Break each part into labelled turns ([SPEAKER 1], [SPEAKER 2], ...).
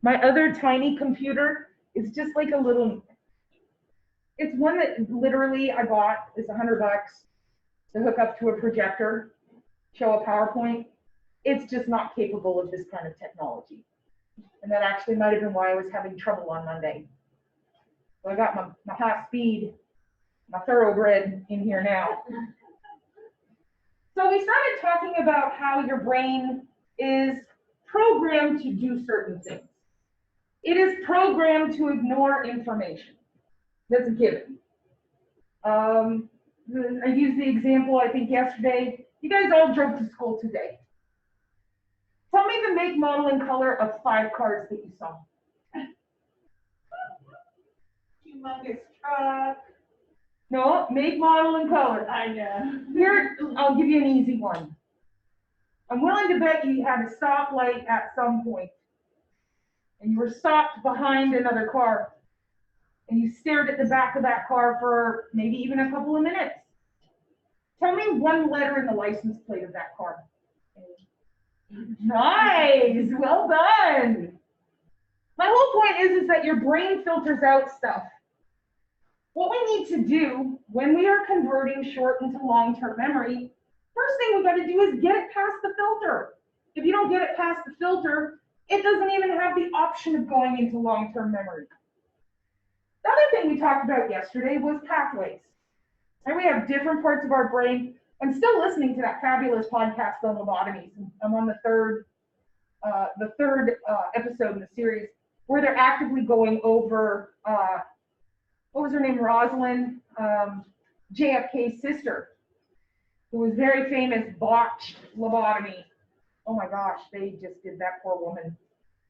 [SPEAKER 1] My other tiny computer is just like a little, it's one that literally I bought, it's $100 to hook up to a projector, show a PowerPoint. It's just not capable of this kind of technology. And that actually might have been why I was having trouble on Monday. So I got my high speed, my thoroughbred in here now. So we started talking about how your brain is programmed to do certain things. It is programmed to ignore information. That's a given. I used the example, I think yesterday, you guys all drove to school today. Tell me the make, model, and color of 5 cars that you saw.
[SPEAKER 2] Humongous truck.
[SPEAKER 1] No, make, model, and color.
[SPEAKER 2] I know.
[SPEAKER 1] Here, I'll give you an easy one. I'm willing to bet you had a stoplight at some point, and you were stopped behind another car, and you stared at the back of that car for maybe even a couple of minutes. Tell me one letter in the license plate of that car. Nice, well done. My whole point is that your brain filters out stuff. What we need to do when we are converting short into long-term memory, first thing we got to do is get it past the filter. If you don't get it past the filter, it doesn't even have the option of going into long-term memory. The other thing we talked about yesterday was pathways. And we have different parts of our brain. I'm still listening to that fabulous podcast on lobotomies. I'm on the third episode in the series where they're actively going over, what was her name, Rosalind, JFK's sister, who was very famous, botched lobotomy. Oh my gosh, they just did that poor woman.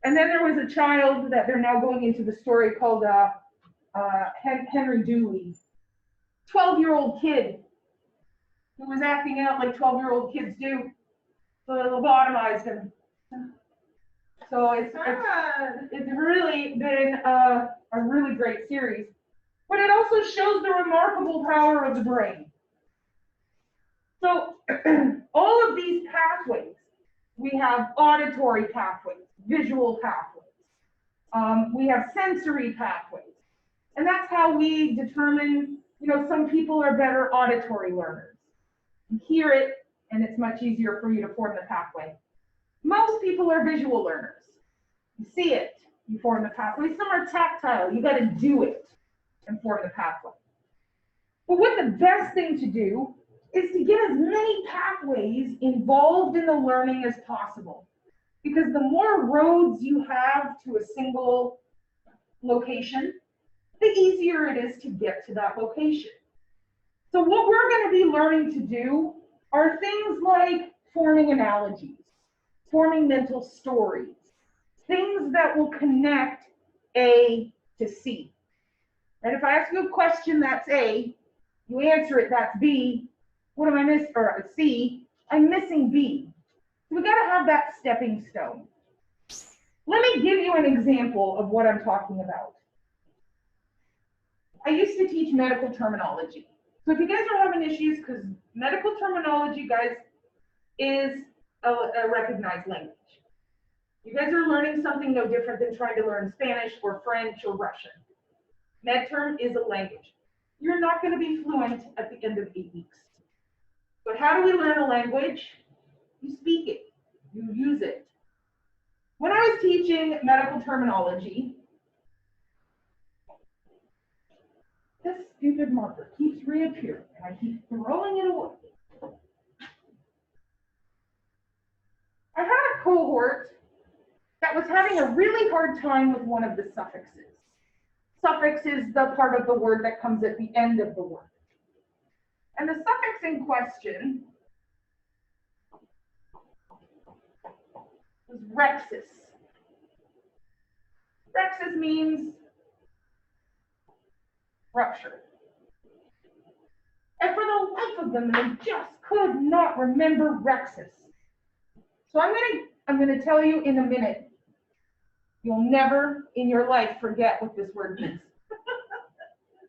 [SPEAKER 1] And then there was a child that they're now going into the story called Henry Dooley, 12-year-old kid who was acting out like 12-year-old kids do. So they lobotomized him. So it's really been a really great series. But it also shows the remarkable power of the brain. So all of these pathways, we have auditory pathways, visual pathways. We have sensory pathways. And that's how we determine, some people are better auditory learners. You hear it, and it's much easier for you to form the pathway. Most people are visual learners. You see it, you form the pathway. Some are tactile, you got to do it and form the pathway. But what the best thing to do is to get as many pathways involved in the learning as possible. Because the more roads you have to a single location, the easier it is to get to that location. So what we're going to be learning to do are things like forming analogies, forming mental stories, things that will connect A to C. And if I ask you a question that's A, you answer it, that's B. What am I missing? Or C, I'm missing B. So we got to have that stepping stone. Let me give you an example of what I'm talking about. I used to teach medical terminology. So if you guys are having issues, because medical terminology, guys, is a recognized language. You guys are learning something no different than trying to learn Spanish or French or Russian. MedTerm is a language. You're not going to be fluent at the end of 8 weeks. But how do we learn a language? You speak it. You use it. When I was teaching medical terminology, this stupid marker keeps reappearing, and I keep throwing it away. I had a cohort that was having a really hard time with one of the suffixes. Suffix is the part of the word that comes at the end of the word. And the suffix in question was rhexis. Rhexis means rupture. And for the life of them, they just could not remember rhexis. So I'm gonna tell you in a minute. You'll never in your life forget what this word means.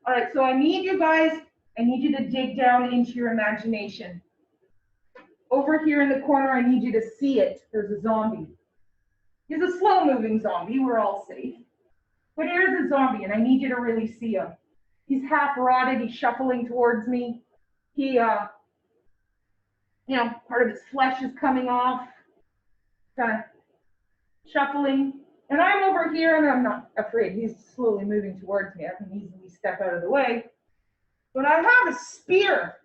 [SPEAKER 1] All right, so I need you to dig down into your imagination. Over here in the corner, I need you to see it. There's a zombie. He's a slow-moving zombie. We're all safe. But here's a zombie, and I need you to really see him. He's half rotted. He's shuffling towards me. He, part of his flesh is coming off, kind of shuffling. And I'm over here, and I'm not afraid. He's slowly moving towards me. I can easily step out of the way. But I have a spear.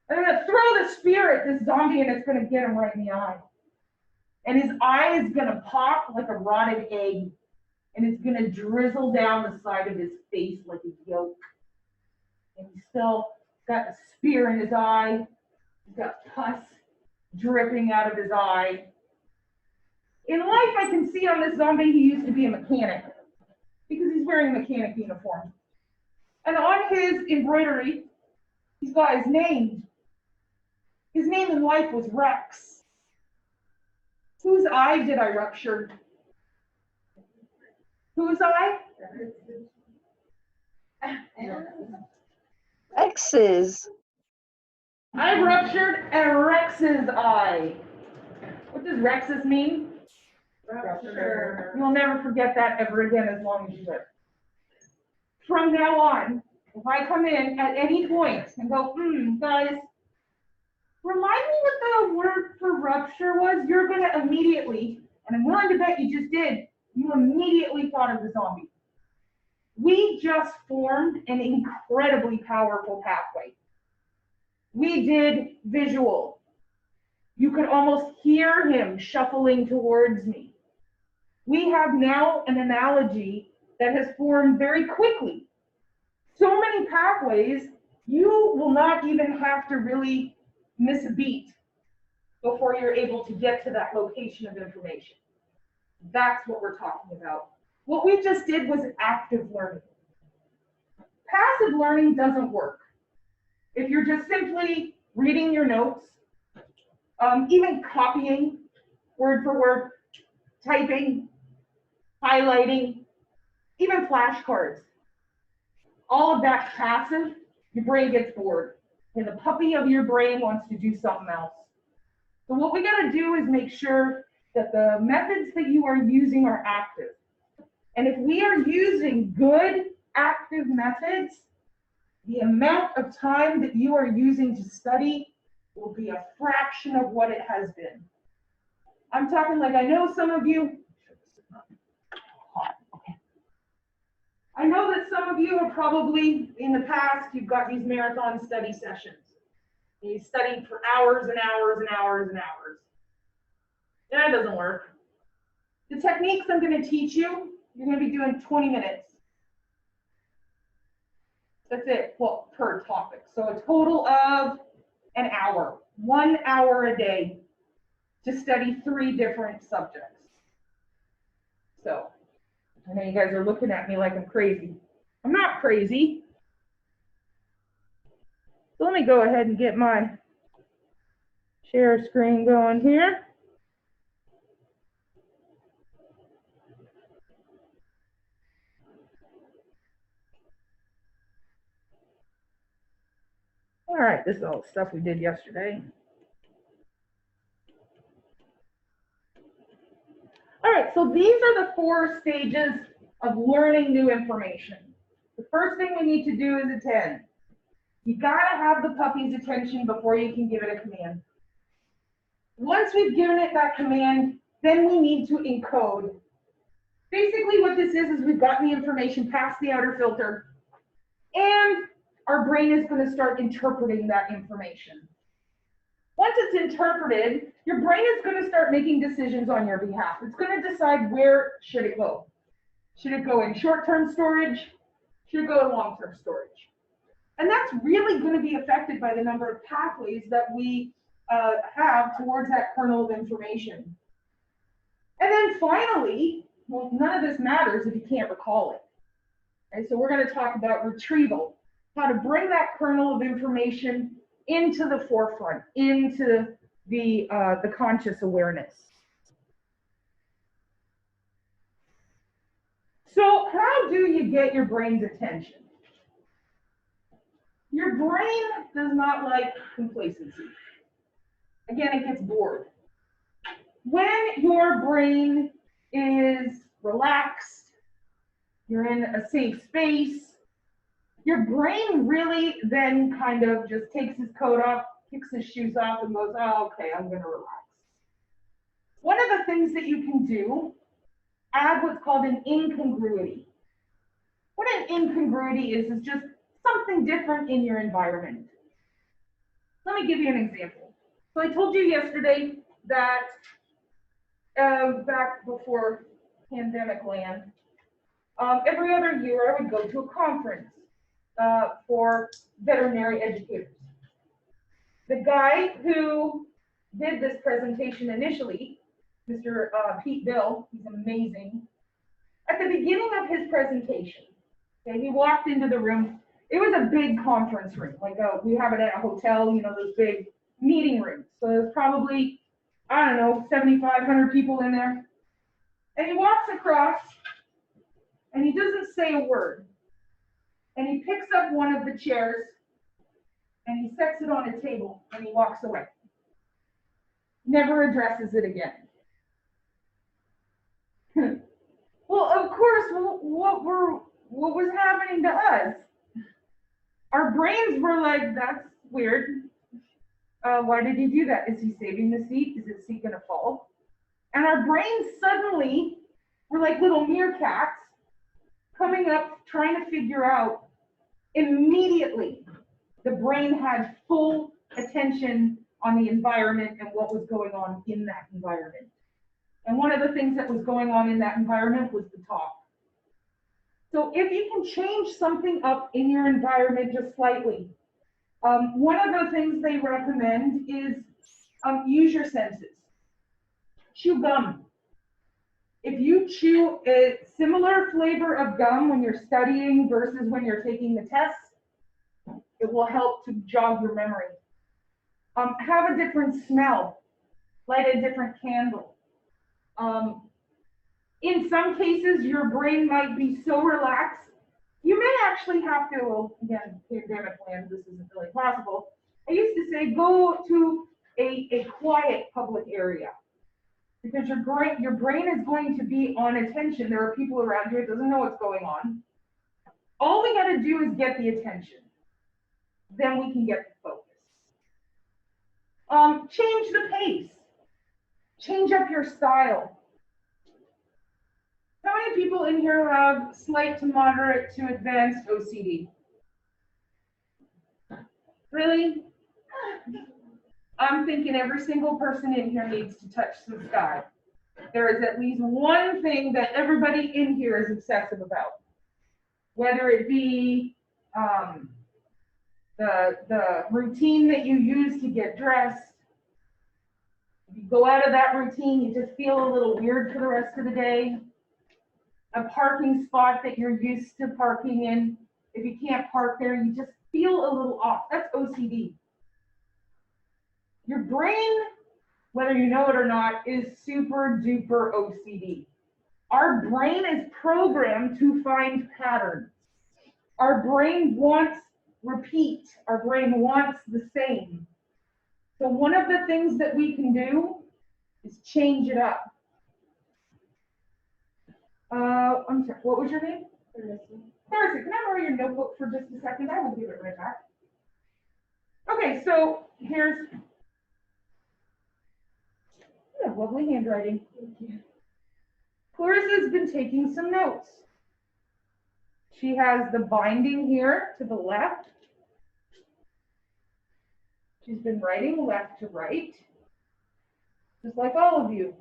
[SPEAKER 1] I'm going to throw the spear at this zombie, and it's going to get him right in the eye. And his eye is going to pop like a rotted egg, and it's going to drizzle down the side of his face like a yolk. And he's still got a spear in his eye. He's got pus dripping out of his eye. In life, I can see on this zombie, he used to be a mechanic because he's wearing a mechanic uniform. And on his embroidery, he's got his name. His name in life was Rex. Whose eye did I rupture? Whose eye?
[SPEAKER 3] X's.
[SPEAKER 1] I ruptured a Rex's eye. What does Rex's mean?
[SPEAKER 2] Rupture.
[SPEAKER 1] You'll never forget that ever again as long as you live. From now on, if I come in at any point and go, guys, remind me what the word for rupture was, you're going to immediately, and I'm willing to bet you just did, you immediately thought of the zombie. We just formed an incredibly powerful pathway. We did visual. You could almost hear him shuffling towards me. We have now an analogy that has formed very quickly. So many pathways, you will not even have to really miss a beat before you're able to get to that location of information. That's what we're talking about. What we just did was active learning. Passive learning doesn't work. If you're just simply reading your notes, even copying word for word, typing, highlighting, even flashcards, all of that's passive, your brain gets bored. And the puppy of your brain wants to do something else. So what we gotta do is make sure that the methods that you are using are active. And if we are using good active methods, the amount of time that you are using to study will be a fraction of what it has been. I'm talking like I know some of you, I know that some of you have probably, in the past, you've got these marathon study sessions. You studied for hours and hours and hours and hours. That doesn't work. The techniques I'm going to teach you, you're going to be doing 20 minutes. That's it, well, per topic. So a total of an hour, 1 hour a day to study 3 different subjects. So I know you guys are looking at me like I'm crazy. I'm not crazy. So let me go ahead and get my share screen going here. All right, this is all the stuff we did yesterday. All right, so these are the 4 stages of learning new information. The first thing we need to do is attend. You gotta have the puppy's attention before you can give it a command. Once we've given it that command, then we need to encode. Basically what this is we've gotten the information past the outer filter, and our brain is going to start interpreting that information. Once it's interpreted, your brain is going to start making decisions on your behalf. It's going to decide where should it go. Should it go in short-term storage? Should it go in long-term storage? And that's really going to be affected by the number of pathways that we have towards that kernel of information. And then finally, well, none of this matters if you can't recall it. Okay, so we're going to talk about retrieval, how to bring that kernel of information into the forefront, into the conscious awareness. So how do you get your brain's attention? Your brain does not like complacency. Again, it gets bored. When your brain is relaxed, you're in a safe space, your brain really then kind of just takes his coat off, kicks his shoes off, and goes, oh, okay, I'm going to relax. One of the things that you can do, add what's called an incongruity. What an incongruity is just something different in your environment. Let me give you an example. So I told you yesterday that back before pandemic land, every other year I would go to a conference for veterinary educators. The guy who did this presentation initially, Mr. Pete Bill, he's amazing. At the beginning of his presentation, okay, he walked into the room. It was a big conference room, like we have it at a hotel, you know, those big meeting rooms. So there's probably, I don't know, 7,500 people in there. And he walks across and he doesn't say a word. And he picks up one of the chairs and he sets it on a table and he walks away. Never addresses it again. Well, of course, what was happening to us? Our brains were like, that's weird. Why did he do that? Is he saving the seat? Is his seat gonna fall? And our brains suddenly were like little meerkats coming up, trying to figure out. Immediately, the brain had full attention on the environment and what was going on in that environment. And one of the things that was going on in that environment was the talk. So if you can change something up in your environment just slightly, one of the things they recommend is use your senses. Chew gum. If you chew a similar flavor of gum when you're studying versus when you're taking the test, it will help to jog your memory. Have a different smell. Light a different candle. In some cases, your brain might be so relaxed, you may actually have to, well, again, pandemic land, this isn't really possible. I used to say, go to a quiet public area because your brain is going to be on attention. There are people around you, it doesn't know what's going on. All we got to do is get the attention. Then we can get the focus. Change the pace. Change up your style. How many people in here have slight to moderate to advanced OCD? Really? I'm thinking every single person in here needs to touch some sky. There is at least one thing that everybody in here is obsessive about. Whether it be the routine that you use to get dressed. If you go out of that routine, you just feel a little weird for the rest of the day. A parking spot that you're used to parking in, if you can't park there, you just feel a little off. That's OCD. Your brain, whether you know it or not, is super duper OCD. Our brain is programmed to find patterns. Our brain wants repeat. Our brain wants the same. So one of the things that we can do is change it up. I'm sorry, what was your name? Clarissa, can I borrow your notebook for just a second? I will give it right back. Okay, so here's, you have lovely handwriting. Thank you. Clarissa's been taking some notes. She has the binding here to the left. She's been writing left to right, just like all of you.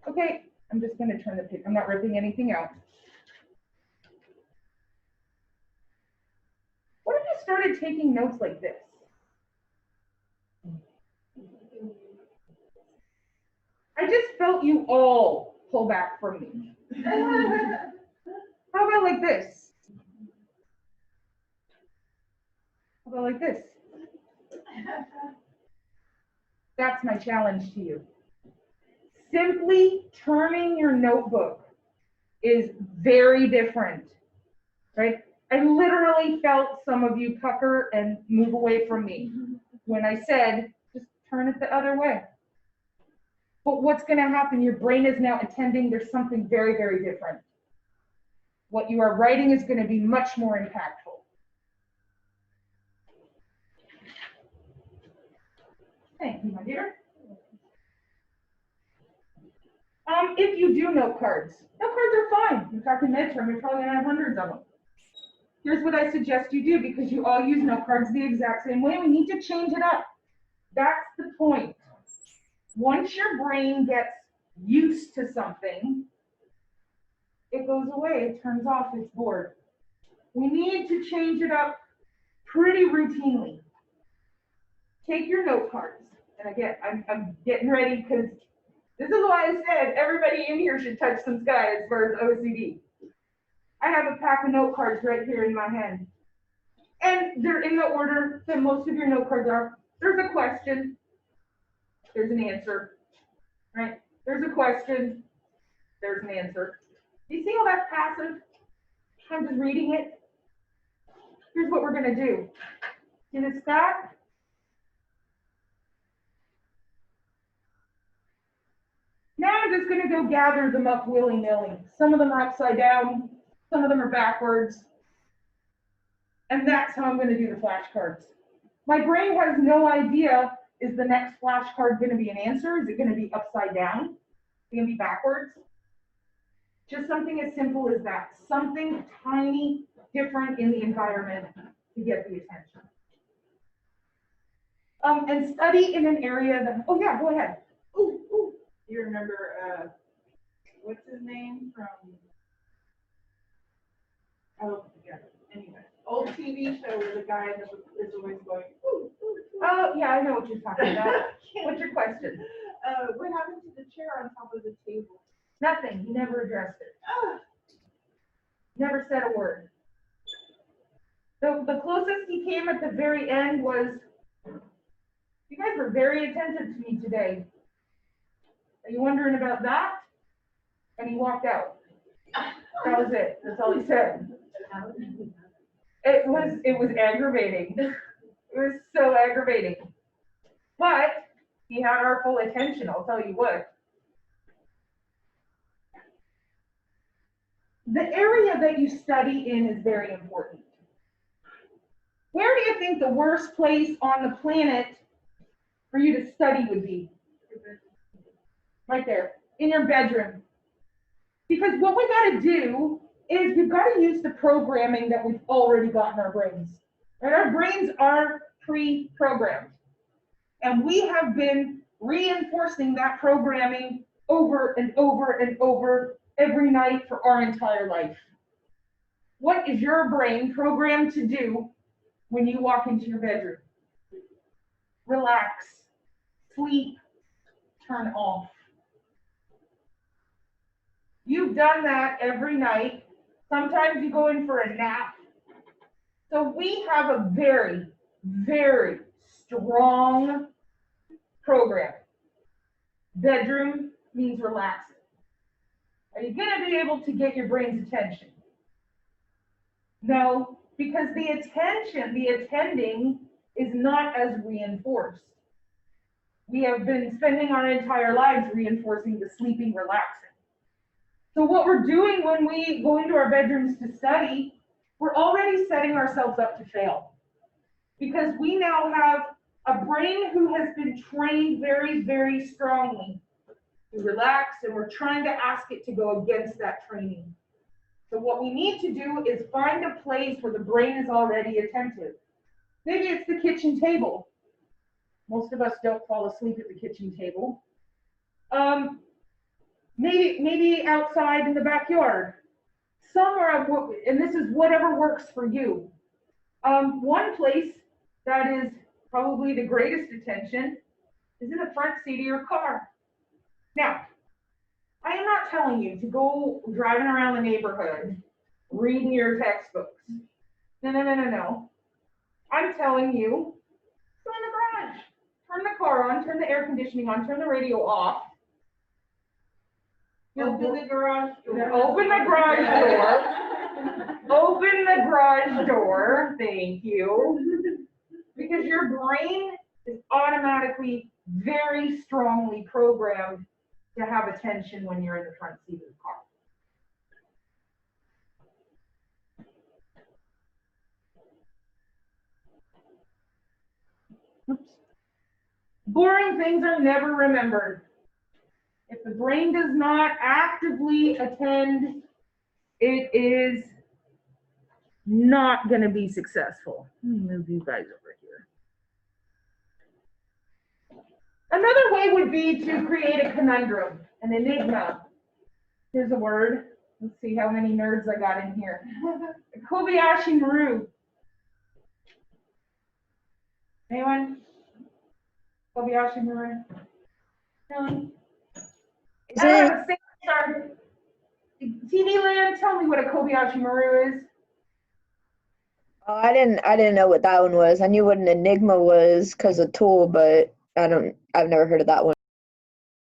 [SPEAKER 1] Okay, I'm just going to turn the page. I'm not ripping anything out. What if you started taking notes like this? I just felt you all pull back from me. How about like this? How about like this? That's my challenge to you. Simply turning your notebook is very different, right? I literally felt some of you pucker and move away from me when I said, just turn it the other way. But what's going to happen? Your brain is now attending. There's something very, very different. What you are writing is going to be much more impactful. Thank you, my dear. If you do note cards are fine. In fact, in midterm, you're probably going to have hundreds of them. Here's what I suggest you do, because you all use note cards the exact same way. We need to change it up. That's the point. Once your brain gets used to something, it goes away, it turns off, it's bored. We need to change it up pretty routinely. Take your note cards. And again, I'm getting ready, because this is why I said everybody in here should touch some sky as far as OCD. I have a pack of note cards right here in my hand. And they're in the order that most of your note cards are. There's a question. There's an answer. Right? There's a question. There's an answer. You see how that's passive? I'm just reading it. Here's what we're going to do. See this stack? Now I'm just going to go gather them up willy-nilly. Some of them are upside down. Some of them are backwards. And that's how I'm going to do the flashcards. My brain has no idea, is the next flashcard going to be an answer? Is it going to be upside down? Is it going to be backwards? Just something as simple as that. Something tiny, different in the environment to get the attention. And study in an area that, oh yeah, go ahead. Ooh.
[SPEAKER 2] You remember, what's his name from, oh, yeah, anyway, old TV show where the guy that is always going, ooh, ooh, ooh.
[SPEAKER 1] Oh, yeah, I know what you're talking about. What's your question?
[SPEAKER 2] What happened to the chair on top of the table?
[SPEAKER 1] Nothing. He never addressed it. Never said a word. The closest he came at the very end was, you guys were very attentive to me today. Are you wondering about that? And he walked out. That was it. That's all he said. It was aggravating. It was so aggravating. But he had our full attention, I'll tell you what. The area that you study in is very important. Where do you think the worst place on the planet for you to study would be? Right there, in your bedroom. Because what we got to do is we've got to use the programming that we've already got in our brains. And our brains are pre-programmed. And we have been reinforcing that programming over and over and over every night for our entire life. What is your brain programmed to do when you walk into your bedroom? Relax, sleep, turn off. You've done that every night. Sometimes you go in for a nap. So we have a very, very strong program. Bedroom means relaxing. Are you going to be able to get your brain's attention? No, because the attention, the attending is not as reinforced. We have been spending our entire lives reinforcing the sleeping, relaxing. So what we're doing when we go into our bedrooms to study, we're already setting ourselves up to fail. Because we now have a brain who has been trained very, very strongly to relax, and we're trying to ask it to go against that training. So what we need to do is find a place where the brain is already attentive. Maybe it's the kitchen table. Most of us don't fall asleep at the kitchen table. Maybe outside in the backyard. Somewhere, and this is whatever works for you. One place that is probably the greatest attention is in the front seat of your car. Now, I am not telling you to go driving around the neighborhood reading your textbooks. No. I'm telling you, go in the garage. Turn the car on, turn the air conditioning on, turn the radio off.
[SPEAKER 2] Open the garage door.
[SPEAKER 1] Open the garage door. Open the garage door. Thank you. Because your brain is automatically very strongly programmed to have attention when you're in the front seat of the car. Oops. Boring things are never remembered. If the brain does not actively attend, it is not going to be successful. Let me move you guys over here. Another way would be to create a conundrum, an enigma. Here's a word. Let's see how many nerds I got in here. Kobayashi Maru. Anyone? Kobayashi Maru? Really?
[SPEAKER 3] Is
[SPEAKER 1] I don't
[SPEAKER 3] it,
[SPEAKER 1] have a single star. TV Land, tell me what a Kobayashi Maru is.
[SPEAKER 3] oh, I didn't know what that one was. I knew what an enigma was because of Tool, but I've never heard of that one.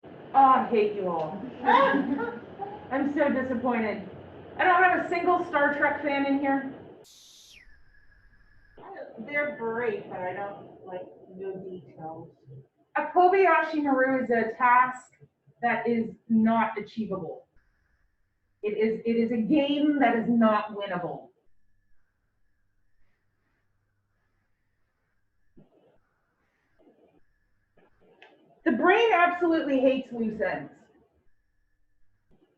[SPEAKER 1] Oh, I hate you all. I'm so disappointed. I don't have a single Star Trek fan in here.
[SPEAKER 2] They're great, but I don't like no details.
[SPEAKER 1] A Kobayashi Maru is a task that is not achievable. It is a game that is not winnable. The brain absolutely hates loose ends.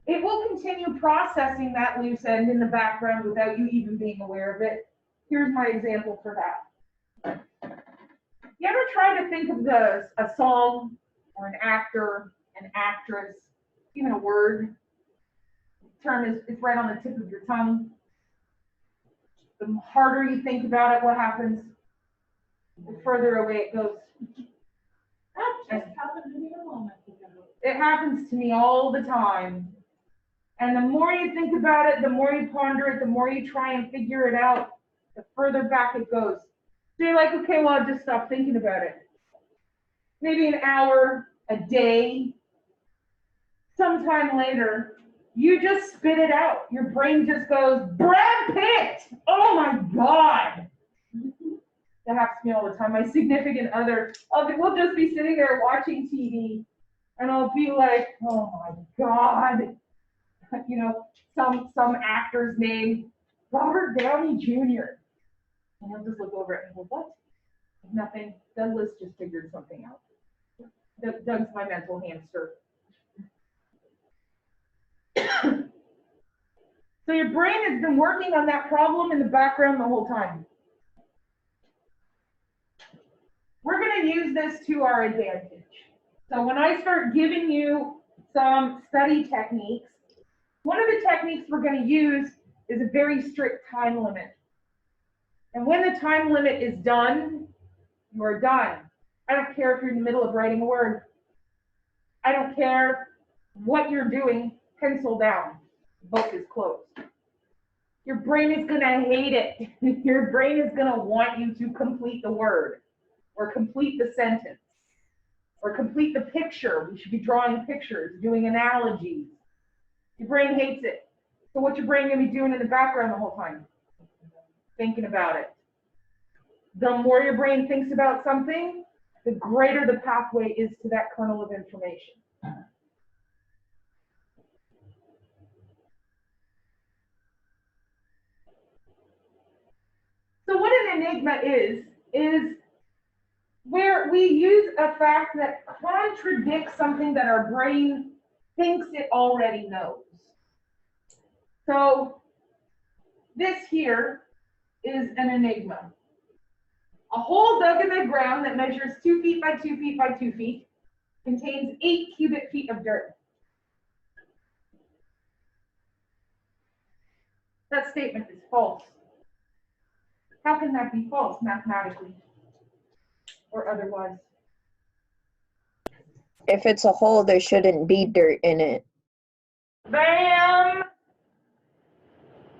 [SPEAKER 1] It will continue processing that loose end in the background without you even being aware of it. Here's my example for that. You ever try to think of a song or an actor, an actress, even a word? The term is right on the tip of your tongue. The harder you think about it, what happens? The further away it goes.
[SPEAKER 2] That just happened to me a moment ago.
[SPEAKER 1] It happens to me all the time. And the more you think about it, the more you ponder it, the more you try and figure it out, the further back it goes. So you're like, okay, well, I'll just stop thinking about it. Maybe an hour, a day, sometime later, you just spit it out. Your brain just goes, Brad Pitt! Oh my God! That happens to me all the time. My significant other, we'll just be sitting there watching TV, and I'll be like, oh my God. You know, some actor's name, Robert Downey Jr. And he'll just look over it and go, what? Nothing. Douglas just figured something out. Doug's my mental hamster. So your brain has been working on that problem in the background the whole time. We're going to use this to our advantage. So when I start giving you some study techniques, one of the techniques we're going to use is a very strict time limit. And when the time limit is done, you're done. I don't care if you're in the middle of writing a word. I don't care what you're doing, pencil down. Book is closed. Your brain is going to hate it. Your brain is going to want you to complete the word or complete the sentence or complete the picture. We should be drawing pictures, doing analogies. Your brain hates it. So what's your brain going to be doing in the background the whole time? Thinking about it. The more your brain thinks about something, the greater the pathway is to that kernel of information. So what an enigma is where we use a fact that contradicts something that our brain thinks it already knows. So this here is an enigma. A hole dug in the ground that measures 2 feet by 2 feet by 2 feet contains 8 cubic feet of dirt. That statement is false. How can that be false mathematically or otherwise?
[SPEAKER 3] If it's a hole, there shouldn't be dirt in it.
[SPEAKER 1] Bam!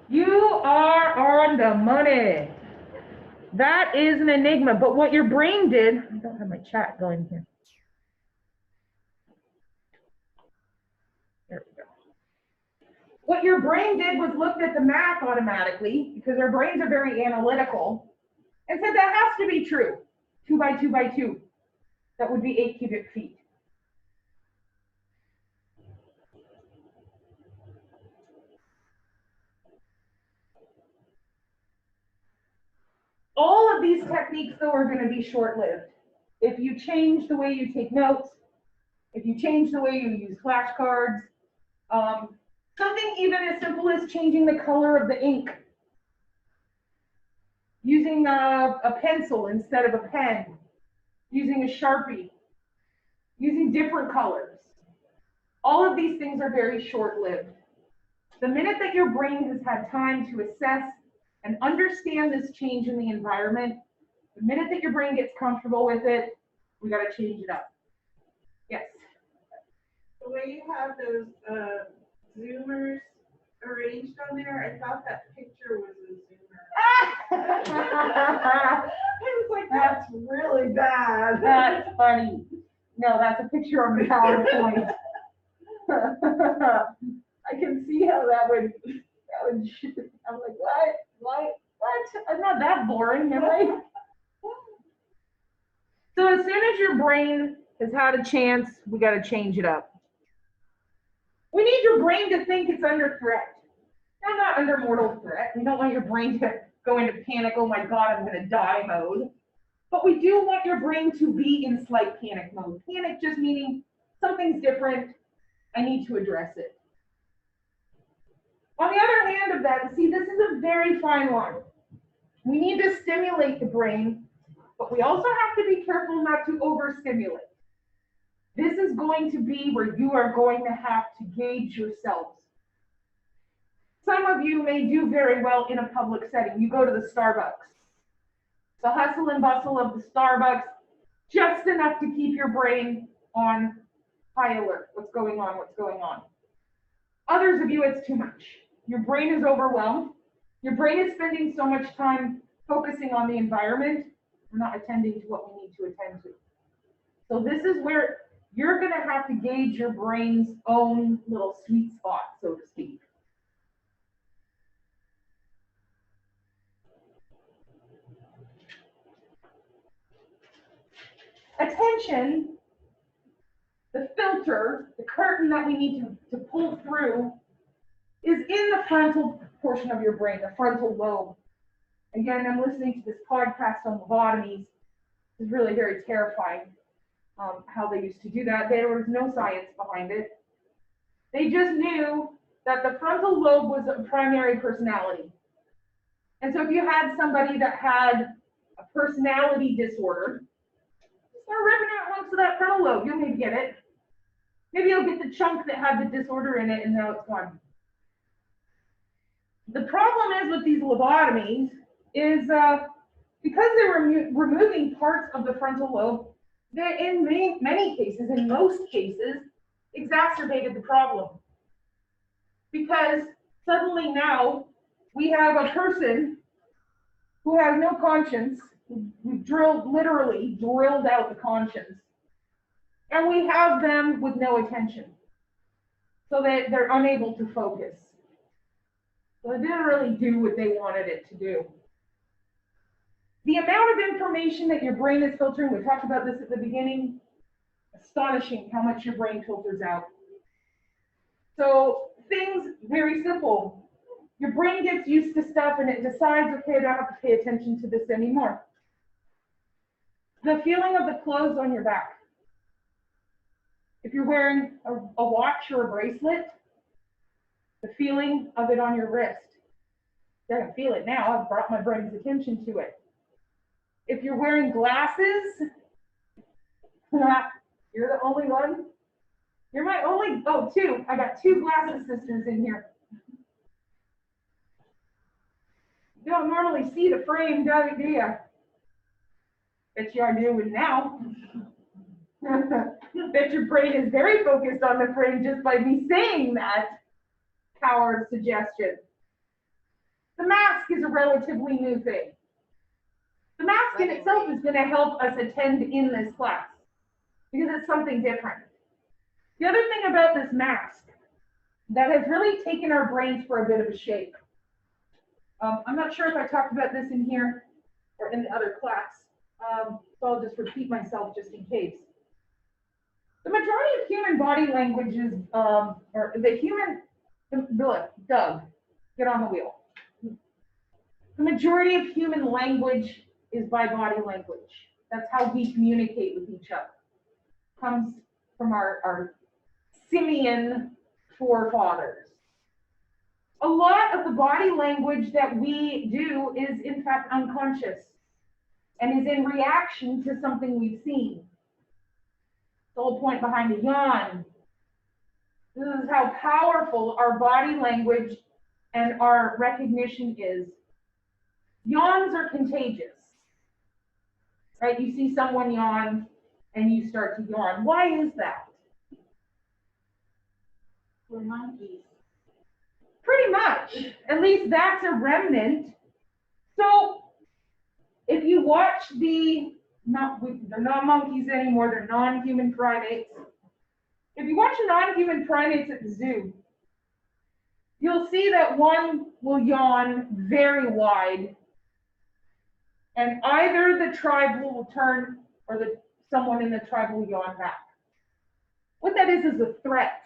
[SPEAKER 1] You are on the money. That is an enigma, but what your brain did, I don't have my chat going here. There we go. What your brain did was looked at the math automatically, because our brains are very analytical, and said that has to be true. 2 by 2 by 2. That would be 8 cubic feet. All of these techniques, though, are going to be short-lived. If you change the way you take notes, if you change the way you use flashcards, something even as simple as changing the color of the ink, using a pencil instead of a pen, using a Sharpie, using different colors. All of these things are very short-lived. The minute that your brain has had time to assess and understand this change in the environment, the minute that your brain gets comfortable with it, we got to change it up. Yes.
[SPEAKER 2] The way you have those Zoomers arranged on there, I thought that picture was a Zoomer.
[SPEAKER 1] I was like, that's really bad. That's funny. No, that's a picture on the PowerPoint. I can see how that would, I'm like, what? I'm not that boring, am I? So as soon as your brain has had a chance, we got to change it up. We need your brain to think it's under threat. Now, not under mortal threat. We don't want your brain to go into panic, oh my God, I'm going to die mode. But we do want your brain to be in slight panic mode. Panic just meaning something's different, I need to address it. On the other hand of that, see, this is a very fine line. We need to stimulate the brain, but we also have to be careful not to overstimulate. This is going to be where you are going to have to gauge yourselves. Some of you may do very well in a public setting. You go to the Starbucks. The hustle and bustle of the Starbucks, just enough to keep your brain on high alert. What's going on? What's going on? Others of you, it's too much. Your brain is overwhelmed. Your brain is spending so much time focusing on the environment, we're not attending to what we need to attend to. So this is where you're going to have to gauge your brain's own little sweet spot, so to speak. Attention, the filter, the curtain that we need to pull through is in the frontal portion of your brain, the frontal lobe. Again, I'm listening to this podcast on lobotomies. It's really very terrifying how they used to do that. There was no science behind it. They just knew that the frontal lobe was a primary personality. And so if you had somebody that had a personality disorder, start ripping out hunks of that frontal lobe. You'll maybe get it. Maybe you'll get the chunk that had the disorder in it and now it's gone. The problem is with these lobotomies is because they're removing parts of the frontal lobe, they in many cases, in most cases, exacerbated the problem. Because suddenly now we have a person who has no conscience. We've literally drilled out the conscience. And we have them with no attention. So that they're unable to focus. So it didn't really do what they wanted it to do. The amount of information that your brain is filtering, we talked about this at the beginning, astonishing how much your brain filters out. So things very simple. Your brain gets used to stuff and it decides, okay, I don't have to pay attention to this anymore. The feeling of the clothes on your back. If you're wearing a watch or a bracelet, the feeling of it on your wrist. You're gonna feel it now. I've brought my brain's attention to it. If you're wearing glasses, you're the only one. You're my only, two. I got two glasses sisters in here. You don't normally see the frame, do you? Bet you are doing now. Bet your brain is very focused on the frame just by me saying that. Power of suggestion. The mask is a relatively new thing. The mask in itself is going to help us attend in this class because it's something different. The other thing about this mask that has really taken our brains for a bit of a shake. I'm not sure if I talked about this in here or in the other class, so I'll just repeat myself just in case. The majority of human body language is, Doug, get on the wheel. The majority of human language is by body language. That's how we communicate with each other. Comes from our simian forefathers. A lot of the body language that we do is in fact unconscious and is in reaction to something we've seen. The whole point behind a yawn. This is how powerful our body language and our recognition is. Yawns are contagious, right? You see someone yawn and you start to yawn. Why is that?
[SPEAKER 2] We're monkeys.
[SPEAKER 1] Pretty much. At least that's a remnant. So if you watch they're not monkeys anymore, they're non-human primates. If you watch non-human primates at the zoo, you'll see that one will yawn very wide, and either the tribe will turn or someone in the tribe will yawn back. What that is a threat.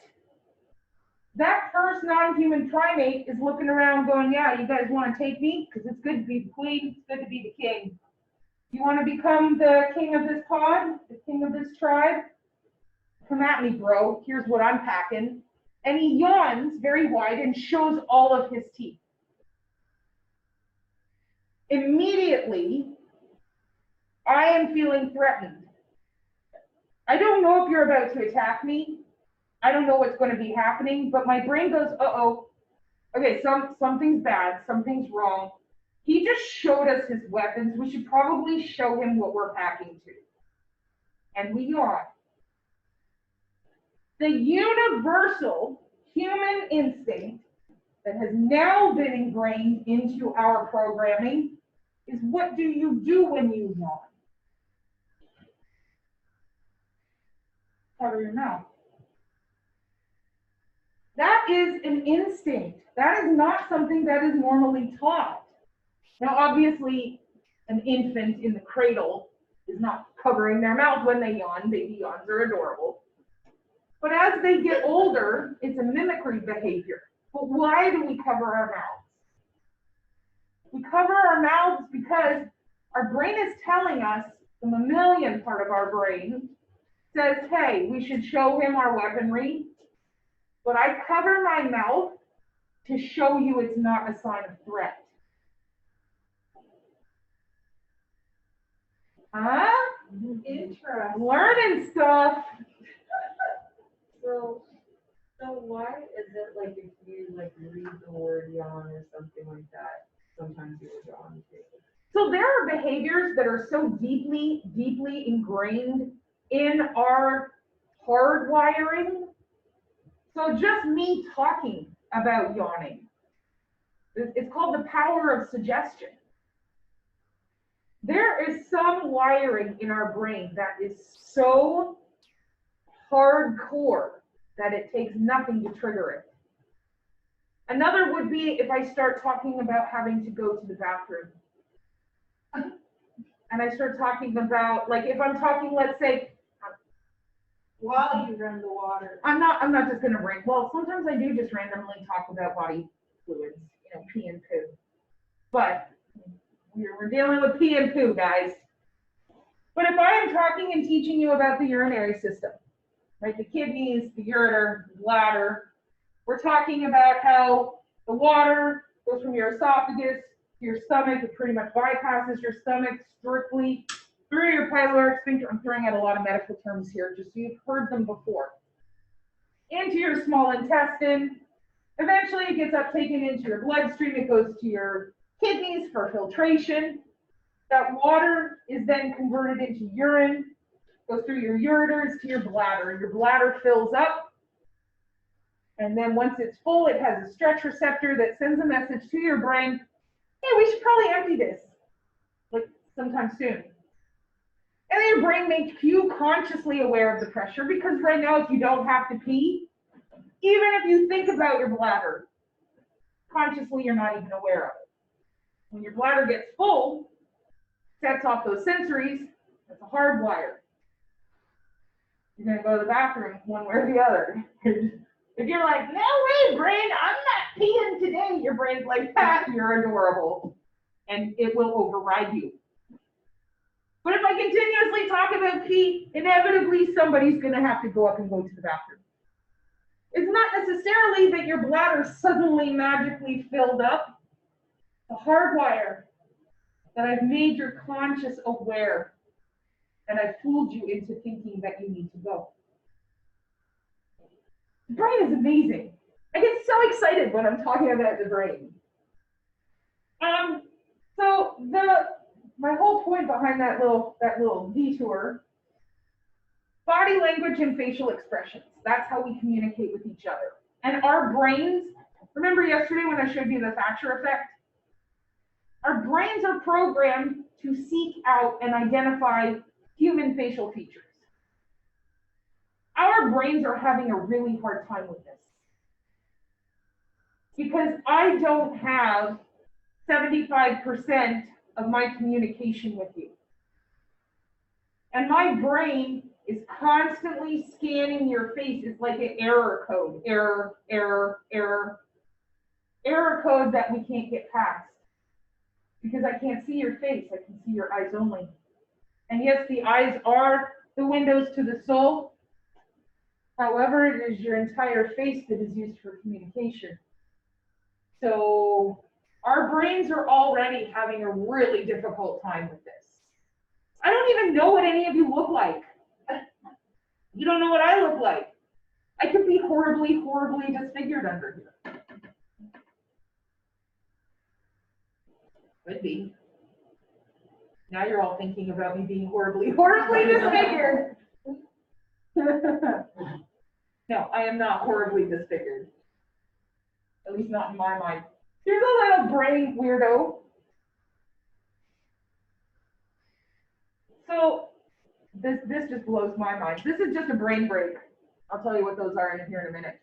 [SPEAKER 1] That first non-human primate is looking around going, yeah, you guys want to take me? Because it's good to be the queen, it's good to be the king. You want to become the king of this pod, the king of this tribe? Come at me, bro. Here's what I'm packing. And he yawns very wide and shows all of his teeth. Immediately, I am feeling threatened. I don't know if you're about to attack me. I don't know what's going to be happening, but my brain goes, uh-oh. Okay, something's bad, something's wrong. He just showed us his weapons. We should probably show him what we're packing to. And we yawn. The universal human instinct that has now been ingrained into our programming is, what do you do when you yawn? Cover your mouth. That is an instinct. That is not something that is normally taught. Now, obviously, an infant in the cradle is not covering their mouth when they yawn. Baby yawns are adorable. But as they get older, it's a mimicry behavior. But why do we cover our mouths? We cover our mouths because our brain is telling us, the mammalian part of our brain says, hey, we should show him our weaponry, but I cover my mouth to show you it's not a sign of threat. Huh?
[SPEAKER 2] Interesting.
[SPEAKER 1] Learning stuff.
[SPEAKER 4] So why is it like if you like read the word yawn or something like that, sometimes you will yawn too?
[SPEAKER 1] So there are behaviors that are so deeply, deeply ingrained in our hardwiring. So just me talking about yawning, it's called the power of suggestion. There is some wiring in our brain that is so hardcore that it takes nothing to trigger it. Another would be if I start talking about having to go to the bathroom. And I start talking about, like, if I'm talking, let's say,
[SPEAKER 2] While you run the water.
[SPEAKER 1] I'm not just gonna bring, well, sometimes I do just randomly talk about body fluids, pee and poo. But we're dealing with pee and poo, guys. But if I am talking and teaching you about the urinary system, right, the kidneys, the ureter, the bladder, we're talking about how the water goes from your esophagus to your stomach. It pretty much bypasses your stomach strictly through your pyloric sphincter. I'm throwing out a lot of medical terms here, just so you've heard them before. Into your small intestine. Eventually it gets uptaken into your bloodstream. It goes to your kidneys for filtration. That water is then converted into urine, goes through your ureters to your bladder. Your bladder fills up. And then once it's full, it has a stretch receptor that sends a message to your brain, hey, we should probably empty this, like sometime soon. And then your brain makes you consciously aware of the pressure, because right now, if you don't have to pee, even if you think about your bladder, consciously you're not even aware of it. When your bladder gets full, sets off those sensories, that's a hard wire. You're gonna go to the bathroom one way or the other. If you're like, no way, brain, I'm not peeing today, your brain's like, you're adorable. And it will override you. But if I continuously talk about pee, inevitably somebody's gonna have to go up and go to the bathroom. It's not necessarily that your bladder suddenly magically filled up. The hardwire that I've made your conscious aware, and I fooled you into thinking that you need to go. The brain is amazing. I get so excited when I'm talking about the brain. So my whole point behind that little detour, body language and facial expressions. That's how we communicate with each other. And our brains, remember yesterday when I showed you the Thatcher effect? Our brains are programmed to seek out and identify human facial features. Our brains are having a really hard time with this. Because I don't have 75% of my communication with you. And my brain is constantly scanning your face. It's like an error code, error code that we can't get past. Because I can't see your face, I can see your eyes only. And yes, the eyes are the windows to the soul. However, it is your entire face that is used for communication. So our brains are already having a really difficult time with this. I don't even know what any of you look like. You don't know what I look like. I could be horribly, horribly disfigured under here. Could be. Now you're all thinking about me being horribly, horribly disfigured. No, I am not horribly disfigured. At least not in my mind. Here's a little brain weirdo. So this just blows my mind. This is just a brain break. I'll tell you what those are in here in a minute.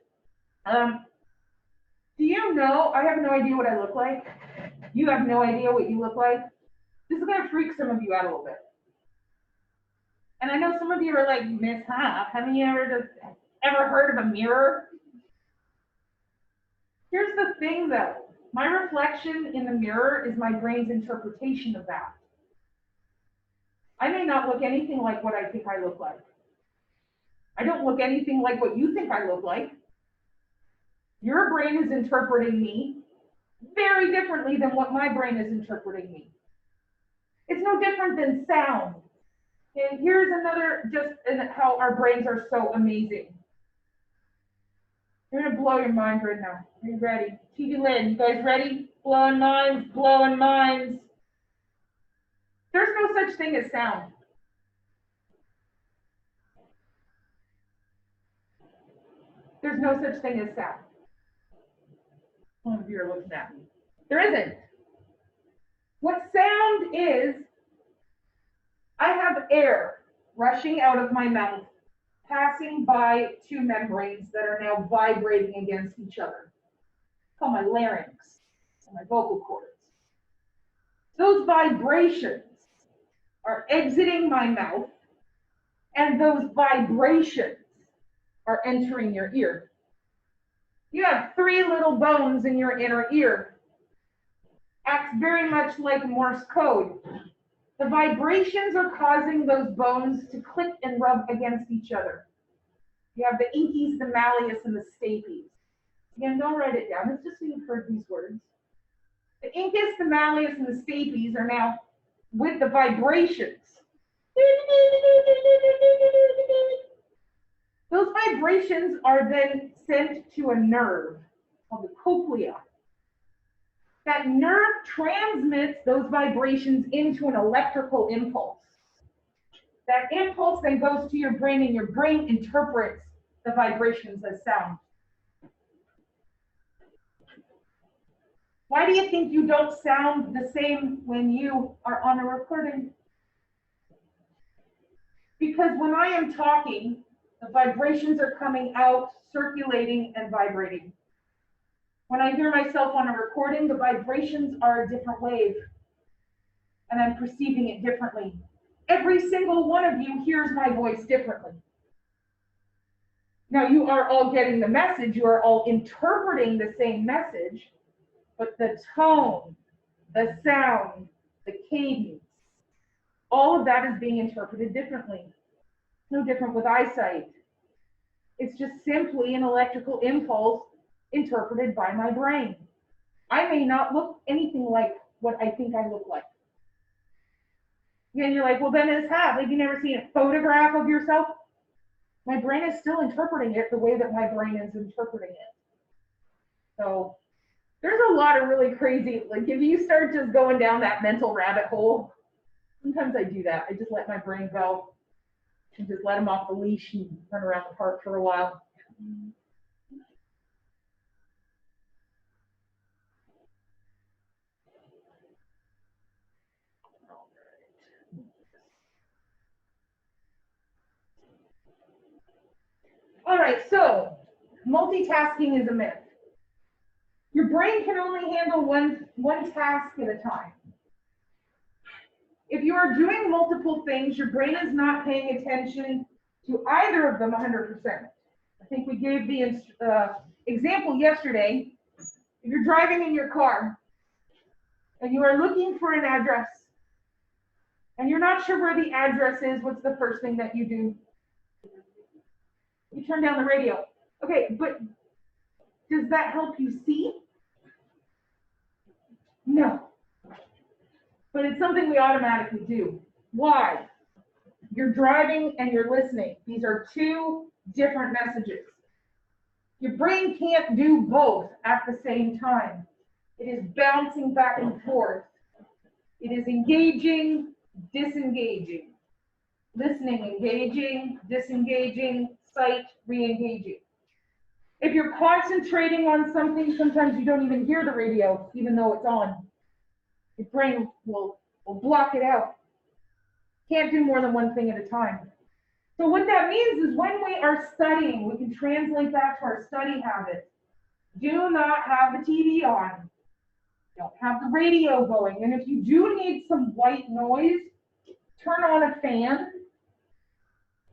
[SPEAKER 1] Do you know, I have no idea what I look like. You have no idea what you look like. This is gonna freak some of you out a little bit. And I know some of you are like, Miss Huff, have you ever heard of a mirror? Here's the thing though, my reflection in the mirror is my brain's interpretation of that. I may not look anything like what I think I look like. I don't look anything like what you think I look like. Your brain is interpreting me very differently than what my brain is interpreting me. It's no different than sound. And here's another, just how our brains are so amazing. You're gonna blow your mind right now. Are you ready? TV Lynn, you guys ready? Blowing minds, blowing minds. There's no such thing as sound. There's no such thing as sound. Some of you are looking at me. There isn't. What sound is, I have air rushing out of my mouth, passing by two membranes that are now vibrating against each other. It's called my larynx and my vocal cords. Those vibrations are exiting my mouth, and those vibrations are entering your ear. You have three little bones in your inner ear. Acts very much like Morse code. The vibrations are causing those bones to click and rub against each other. You have the incus, the malleus, and the stapes. Again, don't write it down. It's just so you've heard these words. The incus, the malleus, and the stapes are now with the vibrations. Those vibrations are then sent to a nerve called the cochlea. That nerve transmits those vibrations into an electrical impulse. That impulse then goes to your brain, and your brain interprets the vibrations as sound. Why do you think you don't sound the same when you are on a recording? Because when I am talking, the vibrations are coming out, circulating and vibrating. When I hear myself on a recording, the vibrations are a different wave, and I'm perceiving it differently. Every single one of you hears my voice differently. Now, you are all getting the message, you are all interpreting the same message, but the tone, the sound, the cadence, all of that is being interpreted differently. No different with eyesight. It's just simply an electrical impulse interpreted by my brain. I may not look anything like what I think I look like. And you're like, well, then it's half. Like, you never seen a photograph of yourself? My brain is still interpreting it the way that my brain is interpreting it. So there's a lot of really crazy, like if you start just going down that mental rabbit hole, sometimes I do that. I just let my brain go and just let him off the leash and run around the park for a while. All right, so multitasking is a myth. Your brain can only handle one task at a time. If you are doing multiple things, your brain is not paying attention to either of them 100%. I think we gave the example yesterday. If you're driving in your car and you are looking for an address and you're not sure where the address is, what's the first thing that you do? You turn down the radio. Okay, but does that help you see? No. But it's something we automatically do. Why? You're driving and you're listening. These are two different messages. Your brain can't do both at the same time. It is bouncing back and forth. It is engaging, disengaging. Listening, engaging, disengaging, sight, re-engaging. If you're concentrating on something, sometimes you don't even hear the radio, even though it's on. Your brain will block it out. Can't do more than one thing at a time. So what that means is when we are studying, we can translate that to our study habits. Do not have the TV on. Don't have the radio going. And if you do need some white noise, turn on a fan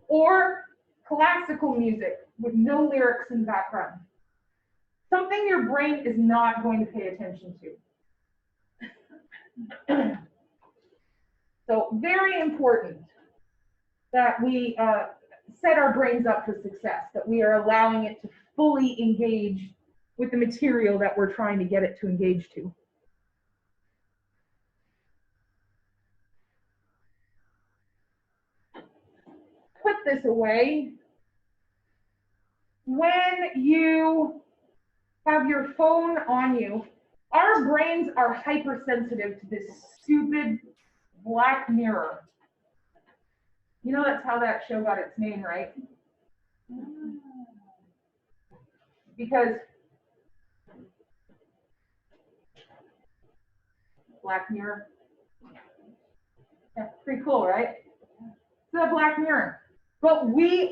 [SPEAKER 1] or classical music with no lyrics in the background. Something your brain is not going to pay attention to. So very important that we set our brains up for success, that we are allowing it to fully engage with the material that we're trying to get it to engage to. Put this away. When you have your phone on you, our brains are hypersensitive to this stupid Black Mirror. You know that's how that show got its name, right? Because Black Mirror. Yeah, pretty cool, right? It's a Black Mirror. But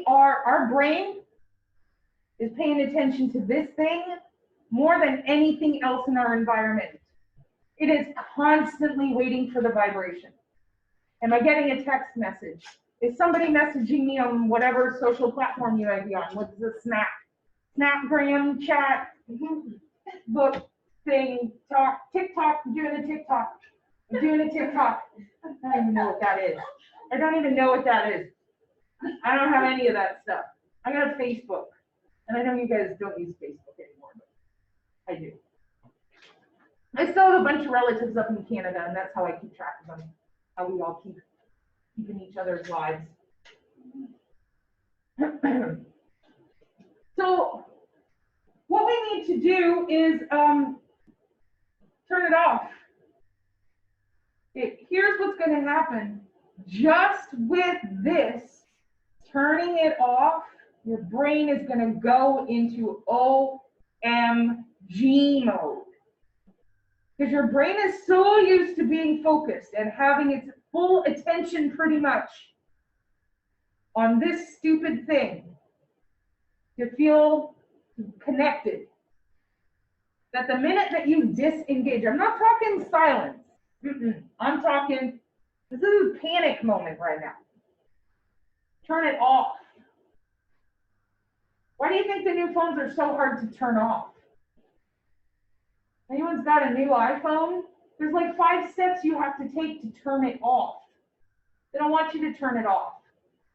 [SPEAKER 1] our brain is paying attention to this thing more than anything else in our environment. It is constantly waiting for the vibration. Am I getting a text message? Is somebody messaging me on whatever social platform you might be on? What's the Snapgram, chat, book thing, TikTok, I'm doing a TikTok. I don't even know what that is. I don't even know what that is. I don't have any of that stuff. I got a Facebook. And I know you guys don't use Facebook anymore, but I do. I still have a bunch of relatives up in Canada, and that's how I keep track of them. How we all keep keeping each other's lives. So what we need to do is turn it off. Here's what's going to happen. Just with this, turning it off, your brain is going to go into OMG mode. Because your brain is so used to being focused and having its full attention pretty much on this stupid thing to feel connected, that the minute that you disengage, I'm not talking silence. I'm talking, this is a panic moment right now. Turn it off. Why do you think the new phones are so hard to turn off? Anyone's got a new iPhone? There's like 5 steps you have to take to turn it off. They don't want you to turn it off.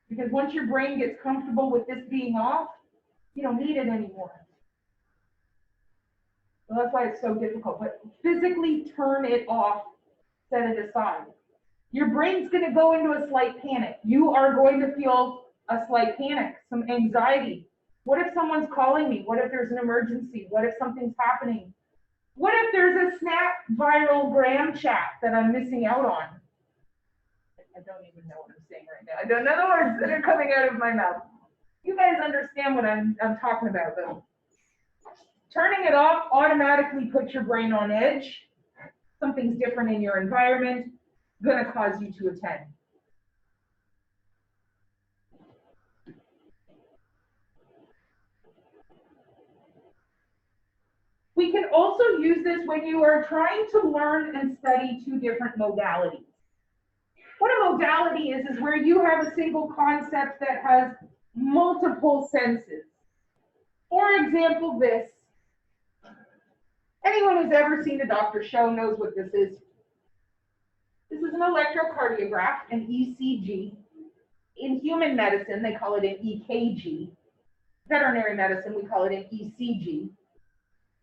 [SPEAKER 1] Because once your brain gets comfortable with this being off, you don't need it anymore. So that's why it's so difficult. But physically turn it off, set it aside. Your brain's going to go into a slight panic. You are going to feel a slight panic, some anxiety. What if someone's calling me? What if there's an emergency? What if something's happening? What if there's a Snap viral gram chat that I'm missing out on? I don't even know what I'm saying right now. I don't know the words that are coming out of my mouth. You guys understand what I'm talking about, though. Turning it off automatically puts your brain on edge. Something's different in your environment, going to cause you to attend. We can also use this when you are trying to learn and study two different modalities. What a modality is where you have a single concept that has multiple senses. For example, this. Anyone who's ever seen a doctor's show knows what this is. This is an electrocardiograph, an ECG. In human medicine, they call it an EKG. Veterinary medicine, we call it an ECG.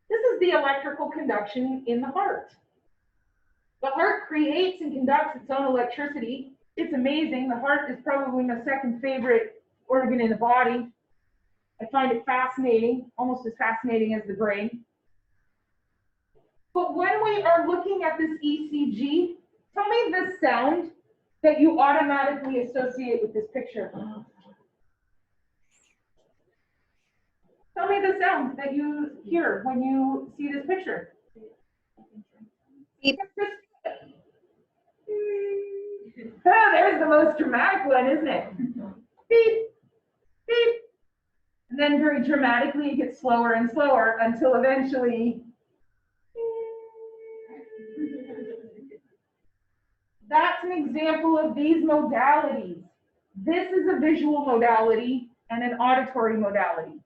[SPEAKER 1] This is the electrical conduction in the heart. The heart creates and conducts its own electricity. It's amazing. The heart is probably my second favorite organ in the body. I find it fascinating, almost as fascinating as the brain. But when we are looking at this ECG, tell me the sound that you automatically associate with this picture. Tell me the sound that you hear when you see this picture.
[SPEAKER 3] Beep.
[SPEAKER 1] Oh, there's the most dramatic one, isn't it? Beep, beep. And then very dramatically it gets slower and slower until eventually. That's an example of these modalities. This is a visual modality and an auditory modality.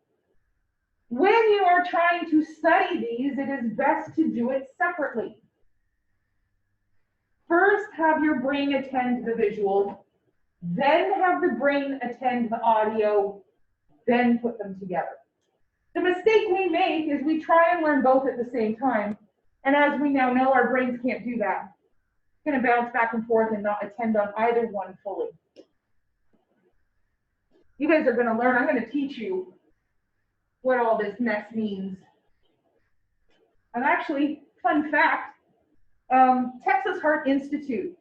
[SPEAKER 1] When you are trying to study these, it is best to do it separately. First, have your brain attend the visual, then have the brain attend the audio, then put them together. The mistake we make is we try and learn both at the same time, and as we now know, our brains can't do that. It's going to bounce back and forth and not attend on either one fully. You guys are going to learn. I'm going to teach you what all this mess means. And actually, fun fact, Texas Heart Institute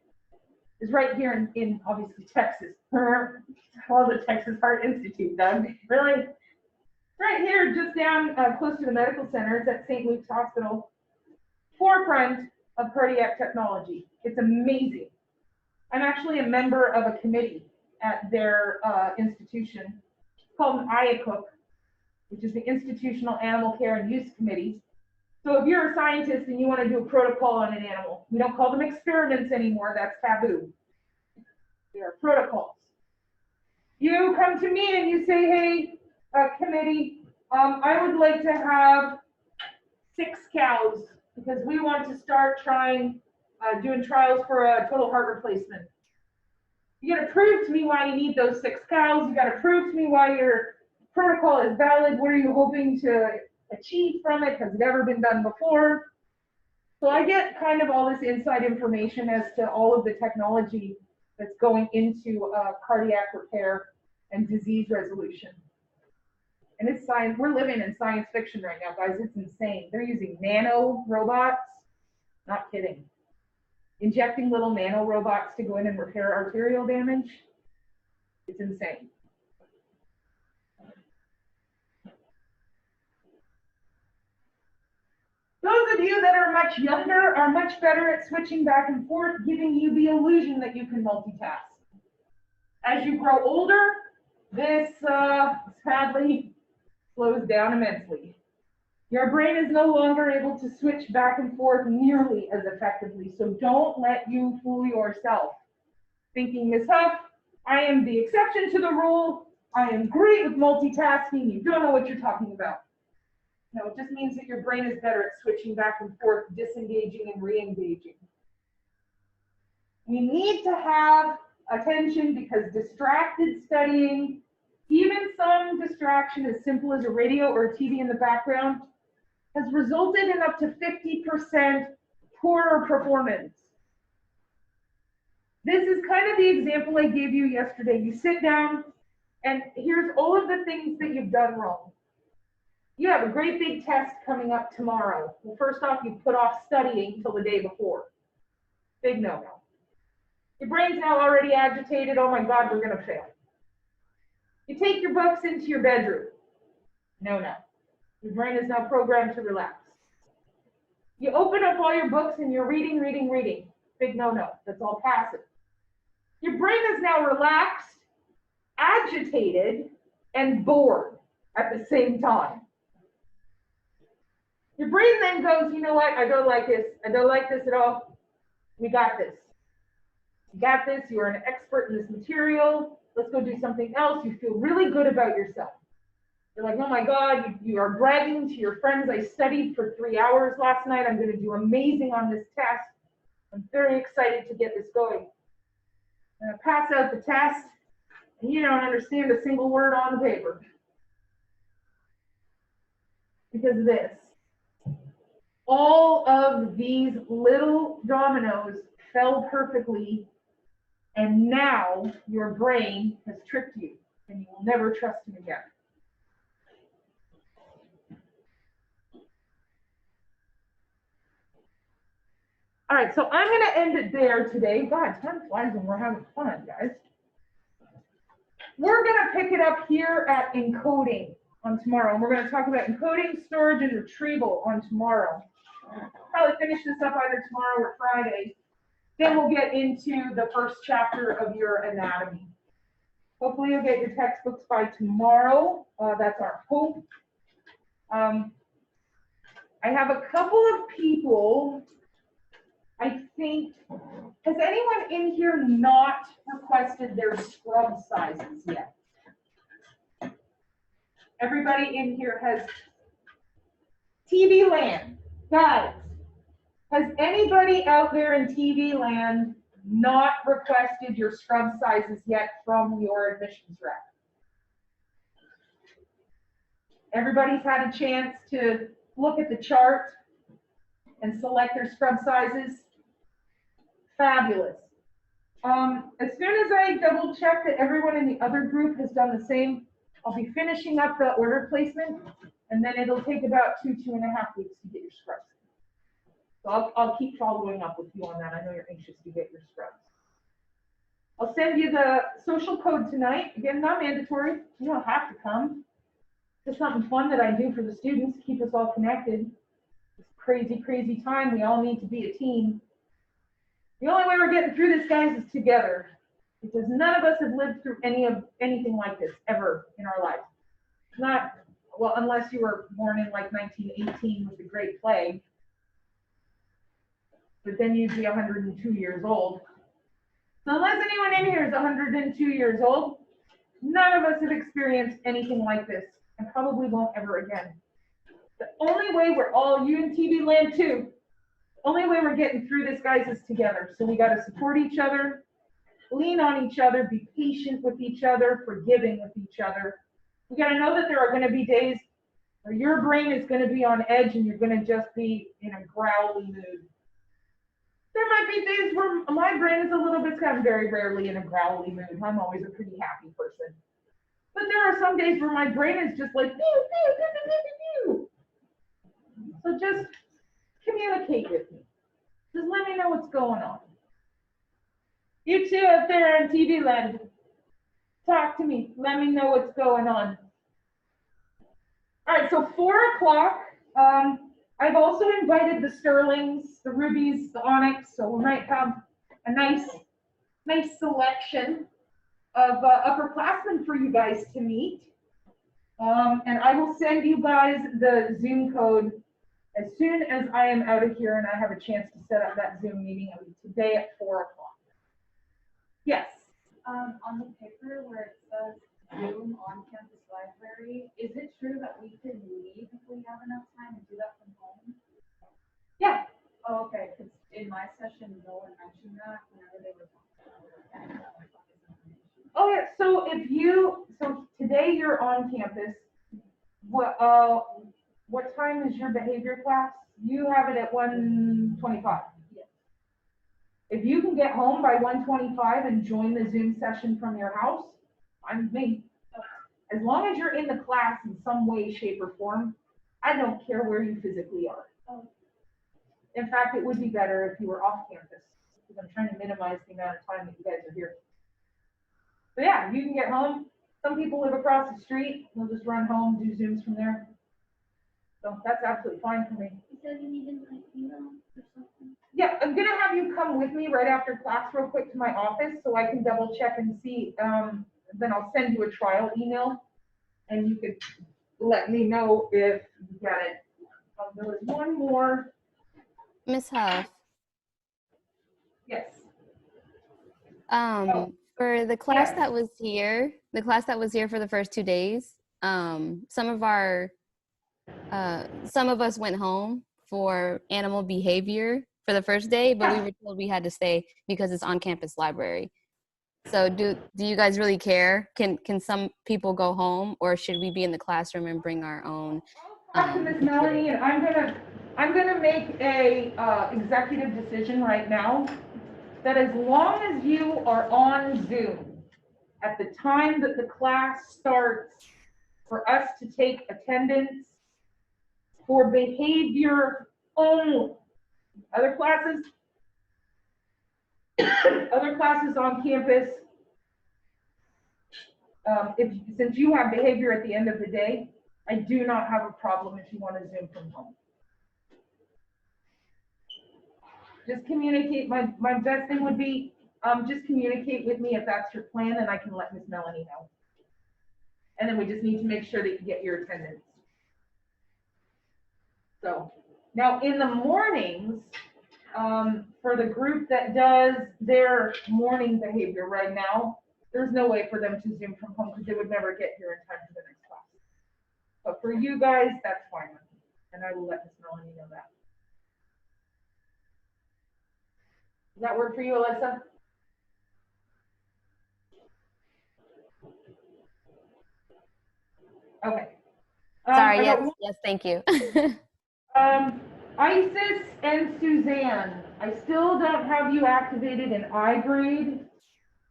[SPEAKER 1] is right here in obviously Texas. Called the Texas Heart Institute, Doug. Really? Right here, just down close to the medical center, it's at St. Luke's Hospital. Forefront of cardiac technology. It's amazing. I'm actually a member of a committee at their institution called an IACUC, which is the Institutional Animal Care and Use Committee. So if you're a scientist and you want to do a protocol on an animal, we don't call them experiments anymore, that's taboo. They are protocols. You come to me and you say, hey, committee, I would like to have 6 cows because we want to start doing trials for a total heart replacement. You got to prove to me why you need those 6 cows. You got to prove to me why your protocol is valid. What are you hoping to achieve from it? Has it ever been done before? So I get kind of all this inside information as to all of the technology that's going into cardiac repair and disease resolution. And it's science. We're living in science fiction right now, guys. It's insane. They're using nano robots. Not kidding. Injecting little nano robots to go in and repair arterial damage. It's insane. Those of you that are much younger are much better at switching back and forth, giving you the illusion that you can multitask. As you grow older, this sadly slows down immensely. Your brain is no longer able to switch back and forth nearly as effectively, so don't let you fool yourself. Thinking, Ms. Huff, I am the exception to the rule. I am great with multitasking. You don't know what you're talking about. No, it just means that your brain is better at switching back and forth, disengaging and re-engaging. We need to have attention because distracted studying, even some distraction as simple as a radio or a TV in the background, has resulted in up to 50% poorer performance. This is kind of the example I gave you yesterday. You sit down and here's all of the things that you've done wrong. You have a great big test coming up tomorrow. Well, first off, you put off studying till the day before. Big no-no. Your brain's now already agitated. Oh my God, we're gonna fail. You take your books into your bedroom. No. Your brain is now programmed to relax. You open up all your books and you're reading. Big no. That's all passive. Your brain is now relaxed, agitated, and bored at the same time. Your brain then goes, you know what? I don't like this. I don't like this at all. We got this. You got this. You're an expert in this material. Let's go do something else. You feel really good about yourself. You're like, oh my God, you are bragging to your friends. I studied for 3 hours last night. I'm going to do amazing on this test. I'm very excited to get this going. I'm going to pass out the test, and you don't understand a single word on the paper. Because of this. All of these little dominoes fell perfectly, and now your brain has tricked you, and you will never trust him again. All right, so I'm going to end it there today. God, time flies when we're having fun, guys. We're going to pick it up here at encoding on tomorrow, and we're going to talk about encoding, storage, and retrieval on tomorrow. Probably finish this up either tomorrow or Friday. Then we'll get into the first chapter of your anatomy. Hopefully you'll get your textbooks by tomorrow. That's our hope. I have a couple of people, I think, has anyone in here not requested their scrub sizes yet? Everybody in here has TV land. Guys, has anybody out there in TV land not requested your scrub sizes yet from your admissions rep? Everybody's had a chance to look at the chart and select their scrub sizes. Fabulous. As soon as I double check that everyone in the other group has done the same, I'll be finishing up the order placement, and then it'll take about 2.5 weeks to get your scrubs. So I'll keep following up with you on that. I know you're anxious to get your scrubs. I'll send you the social code tonight. Again, not mandatory. You don't have to come. It's something fun that I do for the students to keep us all connected. It's crazy, crazy time. We all need to be a team. The only way we're getting through this, guys, is together. Because none of us have lived through anything like this ever in our lives. Not, well, unless you were born in like 1918 with the Great Plague. But then you'd be 102 years old. So unless anyone in here is 102 years old, none of us have experienced anything like this and probably won't ever again. The only way we're all, you in TV land too, the only way we're getting through this, guys, is together. So we got to support each other, lean on each other, be patient with each other, forgiving with each other. We got to know that there are going to be days where your brain is going to be on edge and you're going to just be in a growly mood. There might be days where my brain is a little bit, I'm very rarely in a growly mood. I'm always a pretty happy person. But there are some days where my brain is just like, pew, pew, pew, pew, pew, pew. So just communicate with me. Just let me know what's going on. You two out there on TV land, talk to me. Let me know what's going on. All right, so 4 o'clock. I've also invited the Sterlings, the Rubies, the Onyx, so we might have a nice selection of upperclassmen for you guys to meet. And I will send you guys the Zoom code as soon as I am out of here and I have a chance to set up that Zoom meeting today at 4 o'clock. Yes?
[SPEAKER 5] On the paper where it says Zoom on campus library, is it true that we can leave if we have enough time and do that from home?
[SPEAKER 1] Yeah.
[SPEAKER 5] Oh, okay, because in my session, no one mentioned that whenever they were talking about it.
[SPEAKER 1] Oh, yeah, so so today you're on campus. What time is your behavior class? You have it at 1:25.
[SPEAKER 5] Yes.
[SPEAKER 1] If you can get home by 1:25 and join the Zoom session from your house, fine with me. As long as you're in the class in some way, shape, or form, I don't care where you physically are. In fact, it would be better if you were off campus, because I'm trying to minimize the amount of time that you guys are here. But yeah, you can get home. Some people live across the street. They'll just run home, do Zooms from there. So that's absolutely fine for me.
[SPEAKER 5] You said you needed my email or something?
[SPEAKER 1] Yeah, I'm gonna have you come with me right after class real quick to my office so I can double check and see. Then I'll send you a trial email and you could let me know if you got it. There was one more.
[SPEAKER 6] Miss Huff,
[SPEAKER 1] Yes.
[SPEAKER 6] for the class
[SPEAKER 1] Yes.
[SPEAKER 6] that was here, for the first 2 days, some of us went home for animal behavior for the first day, but we were told we had to stay because it's on campus library. So do you guys really care? Can some people go home, or should we be in the classroom and bring our own?
[SPEAKER 1] Talk to Miss Melanie, and I'm gonna make a executive decision right now that as long as you are on Zoom at the time that the class starts, for us to take attendance for behavior only. Other classes on campus, since you have behavior at the end of the day, I do not have a problem if you want to Zoom from home. Just communicate, my best thing would be, just communicate with me if that's your plan, and I can let Miss Melanie know. And then we just need to make sure that you get your attendance. So, now in the mornings, for the group that does their morning behavior right now, there's no way for them to Zoom from home because they would never get here in time for the next class. But for you guys, that's fine with me, and I will let Miss Melanie know that. Does that work for you, Alyssa? Okay.
[SPEAKER 6] Sorry,
[SPEAKER 1] I got
[SPEAKER 6] yes, thank you.
[SPEAKER 1] Isis and Suzanne, I still don't have you activated in iGrade.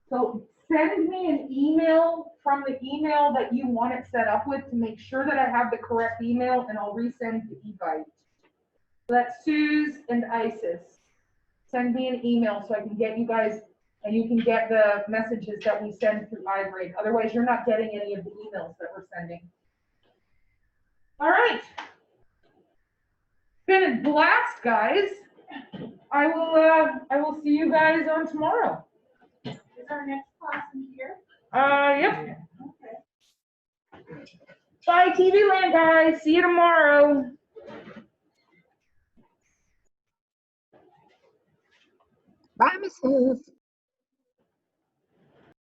[SPEAKER 1] So send me an email from the email that you want it set up with to make sure that I have the correct email, and I'll resend the e-bite. So that's Suze and Isis. Send me an email so I can get you guys, and you can get the messages that we send through iGrade. Otherwise, you're not getting any of the emails that we're sending. All right. Been a blast, guys. I will see you guys on tomorrow.
[SPEAKER 2] Is our next class in here?
[SPEAKER 1] Yep.
[SPEAKER 2] Okay.
[SPEAKER 1] Bye, TV Land, guys. See you tomorrow.
[SPEAKER 3] Bye, Miss Huff.